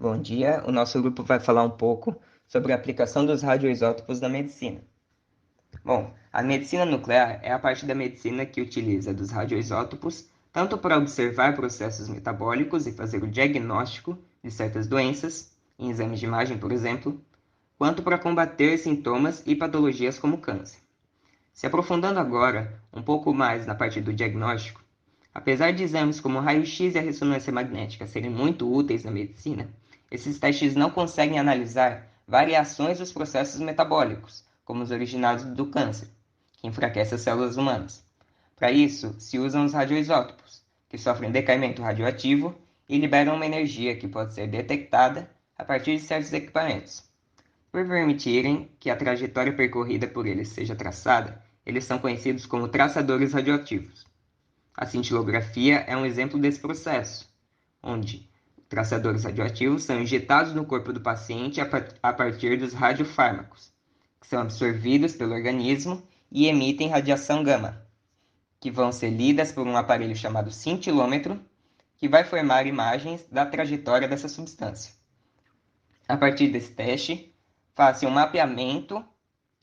Bom dia. O nosso grupo vai falar um pouco sobre a aplicação dos radioisótopos na medicina. Bom, a medicina nuclear é a parte da medicina que utiliza dos radioisótopos tanto para observar processos metabólicos e fazer o diagnóstico de certas doenças, em exames de imagem, por exemplo, quanto para combater sintomas e patologias como câncer. Se aprofundando agora um pouco mais na parte do diagnóstico, apesar de exames como o raio-x e a ressonância magnética serem muito úteis na medicina, esses testes não conseguem analisar variações dos processos metabólicos, como os originados do câncer, que enfraquece as células humanas. Para isso, se usam os radioisótopos, que sofrem decaimento radioativo e liberam uma energia que pode ser detectada a partir de certos equipamentos. Por permitirem que a trajetória percorrida por eles seja traçada, eles são conhecidos como traçadores radioativos. A cintilografia é um exemplo desse processo, onde traçadores radioativos são injetados no corpo do paciente a partir dos radiofármacos, que são absorvidos pelo organismo e emitem radiação gama, que vão ser lidas por um aparelho chamado cintilômetro, que vai formar imagens da trajetória dessa substância. A partir desse teste, faz-se um mapeamento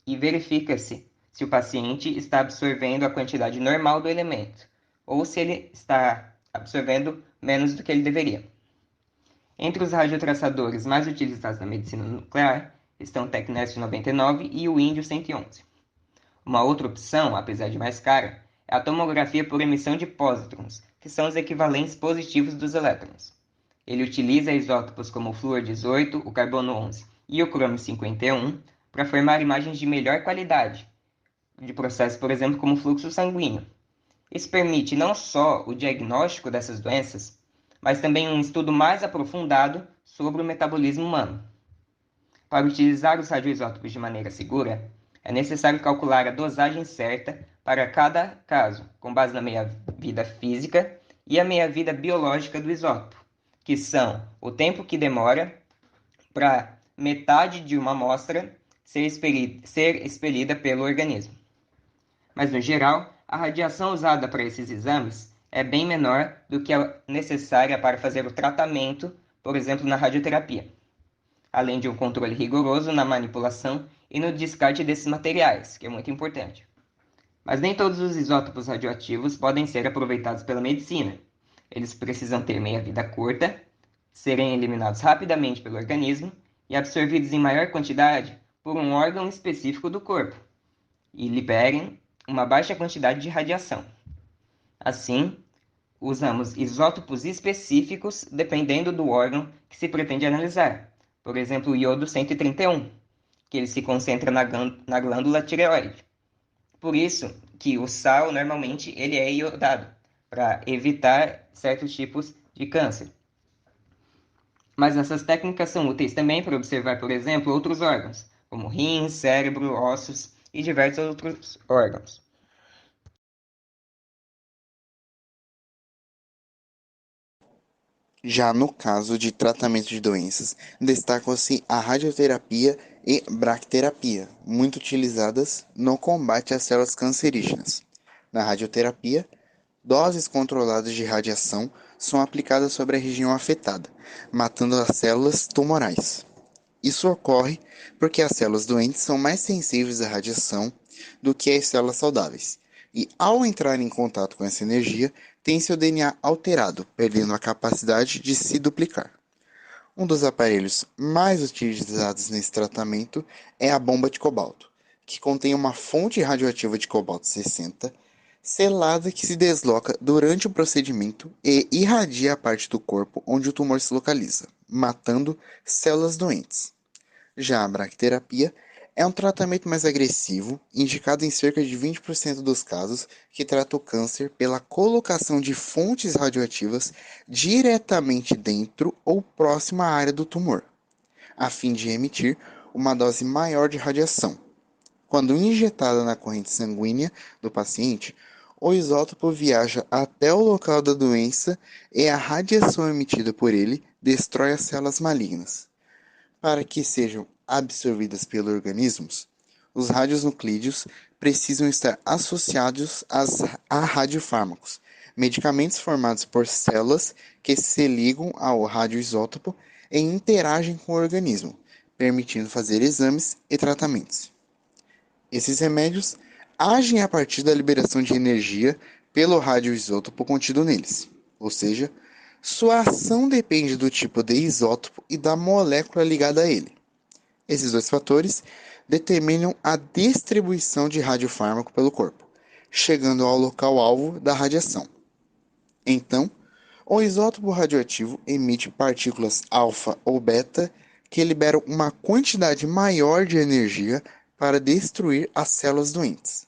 e verifica-se se o paciente está absorvendo a quantidade normal do elemento, ou se ele está absorvendo menos do que ele deveria. Entre os radiotraçadores mais utilizados na medicina nuclear estão o TecNest 99 e o Índio 111. Uma outra opção, apesar de mais cara, é a tomografia por emissão de pósitrons, que são os equivalentes positivos dos elétrons. Ele utiliza isótopos como o flúor 18, o carbono 11 e o crômio 51 para formar imagens de melhor qualidade, de processos, por exemplo, como fluxo sanguíneo. Isso permite não só o diagnóstico dessas doenças, mas também um estudo mais aprofundado sobre o metabolismo humano. Para utilizar os radioisótopos de maneira segura, é necessário calcular a dosagem certa para cada caso, com base na meia-vida física e a meia-vida biológica do isótopo, que são o tempo que demora para metade de uma amostra ser expelida pelo organismo. Mas, no geral, a radiação usada para esses exames é bem menor do que a necessária para fazer o tratamento, por exemplo, na radioterapia, além de um controle rigoroso na manipulação e no descarte desses materiais, que é muito importante. Mas nem todos os isótopos radioativos podem ser aproveitados pela medicina. Eles precisam ter meia-vida curta, serem eliminados rapidamente pelo organismo e absorvidos em maior quantidade por um órgão específico do corpo, e liberem uma baixa quantidade de radiação. Assim, usamos isótopos específicos dependendo do órgão que se pretende analisar. Por exemplo, o iodo 131, que ele se concentra na glândula tireoide. Por isso que o sal normalmente ele é iodado, para evitar certos tipos de câncer. Mas essas técnicas são úteis também para observar, por exemplo, outros órgãos, como rins, cérebro, ossos e diversos outros órgãos. Já no caso de tratamento de doenças, destacam-se a radioterapia e bracterapia, muito utilizadas no combate às células cancerígenas. Na radioterapia, doses controladas de radiação são aplicadas sobre a região afetada, matando as células tumorais. Isso ocorre porque as células doentes são mais sensíveis à radiação do que as células saudáveis, e ao entrar em contato com essa energia, tem seu DNA alterado, perdendo a capacidade de se duplicar. Um dos aparelhos mais utilizados nesse tratamento é a bomba de cobalto, que contém uma fonte radioativa de cobalto 60, selada que se desloca durante o procedimento e irradia a parte do corpo onde o tumor se localiza, matando células doentes. Já a bracterapia é um tratamento mais agressivo, indicado em cerca de 20% dos casos, que trata o câncer pela colocação de fontes radioativas diretamente dentro ou próximo à área do tumor, a fim de emitir uma dose maior de radiação. Quando injetada na corrente sanguínea do paciente, o isótopo viaja até o local da doença e a radiação emitida por ele destrói as células malignas. Para que sejam absorvidas pelo organismo, os radionuclídeos precisam estar associados a radiofármacos, medicamentos formados por células que se ligam ao radioisótopo e interagem com o organismo, permitindo fazer exames e tratamentos. Esses remédios agem a partir da liberação de energia pelo radioisótopo contido neles, ou seja, sua ação depende do tipo de isótopo e da molécula ligada a ele. Esses dois fatores determinam a distribuição de radiofármaco pelo corpo, chegando ao local-alvo da radiação. Então, o isótopo radioativo emite partículas alfa ou beta que liberam uma quantidade maior de energia para destruir as células doentes.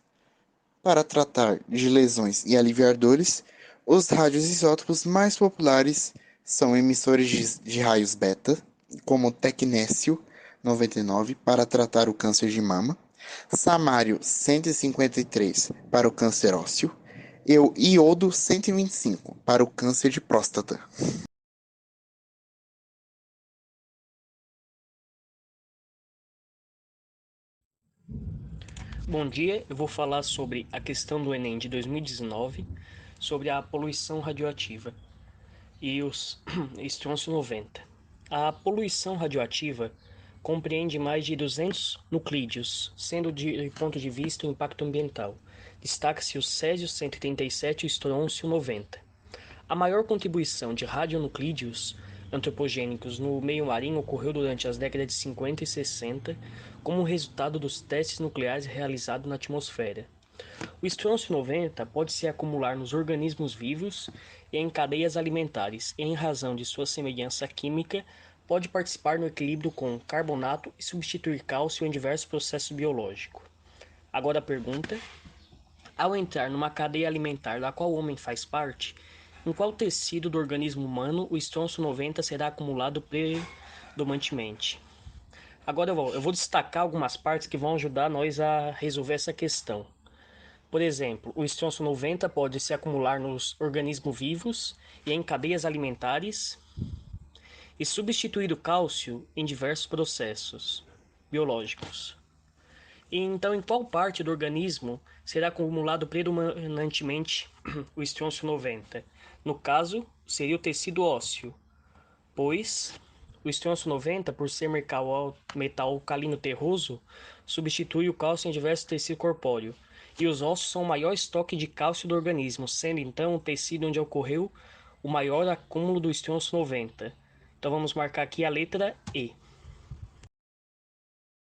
Para tratar de lesões e aliviar dores, os radioisótopos mais populares são emissores de raios beta, como o tecnécio 99 para tratar o câncer de mama, samário 153 para o câncer ósseo e o iodo 125 para o câncer de próstata. Bom dia, eu vou falar sobre a questão do Enem de 2019, sobre a poluição radioativa e os estrôncio 90. A poluição radioativa compreende mais de 200 nuclídeos, sendo de ponto de vista o impacto ambiental. Destaca-se o césio 137 e o estrôncio 90. A maior contribuição de radionuclídeos antropogênicos no meio marinho ocorreu durante as décadas de 50 e 60, como resultado dos testes nucleares realizados na atmosfera. O estrôncio 90 pode se acumular nos organismos vivos e em cadeias alimentares, e em razão de sua semelhança química, pode participar no equilíbrio com carbonato e substituir cálcio em diversos processos biológicos. Agora a pergunta: ao entrar numa cadeia alimentar da qual o homem faz parte, em qual tecido do organismo humano o estrôncio 90 será acumulado predominantemente? Agora eu vou destacar algumas partes que vão ajudar nós a resolver essa questão. Por exemplo, o estrôncio 90 pode se acumular nos organismos vivos e em cadeias alimentares e substituir o cálcio em diversos processos biológicos. E então, em qual parte do organismo será acumulado predominantemente o estrôncio 90? No caso, seria o tecido ósseo, pois o estrôncio 90, por ser metal alcalino terroso, substitui o cálcio em diversos tecidos corpóreos, e os ossos são o maior estoque de cálcio do organismo, sendo então o tecido onde ocorreu o maior acúmulo do estrôncio 90. Então vamos marcar aqui a letra E.